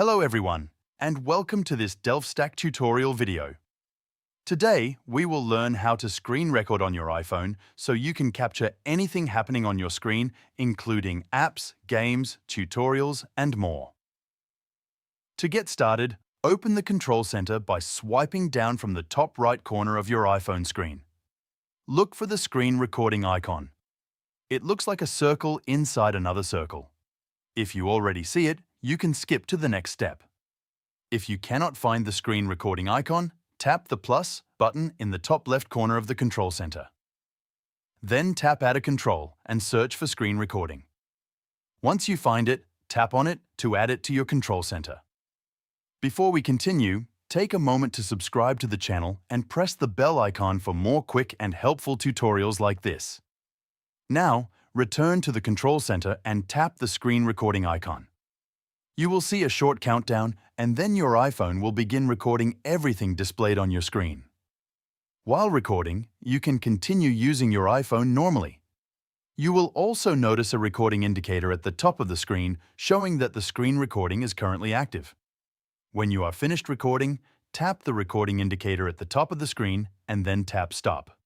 Hello everyone, and welcome to this DelfStack tutorial video. Today, we will learn how to screen record on your iPhone so you can capture anything happening on your screen, including apps, games, tutorials, and more. To get started, open the Control Center by swiping down from the top right corner of your iPhone screen. Look for the screen recording icon. It looks like a circle inside another circle. If you already see it, you can skip to the next step. If you cannot find the screen recording icon, tap the plus button in the top left corner of the Control Center. Then tap Add a Control and search for screen recording. Once you find it, tap on it to add it to your Control Center. Before we continue, take a moment to subscribe to the channel and press the bell icon for more quick and helpful tutorials like this. Now, return to the Control Center and tap the screen recording icon. You will see a short countdown, and then your iPhone will begin recording everything displayed on your screen. While recording, you can continue using your iPhone normally. You will also notice a recording indicator at the top of the screen showing that the screen recording is currently active. When you are finished recording, tap the recording indicator at the top of the screen and then tap Stop.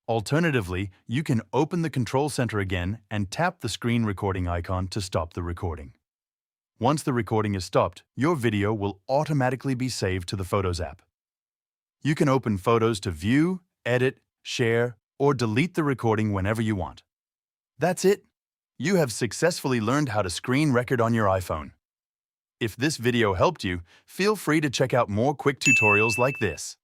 Alternatively, you can open the Control Center again and tap the screen recording icon to stop the recording. Once the recording is stopped, your video will automatically be saved to the Photos app. You can open Photos to view, edit, share, or delete the recording whenever you want. That's it! You have successfully learned how to screen record on your iPhone. If this video helped you, feel free to check out more quick tutorials like this.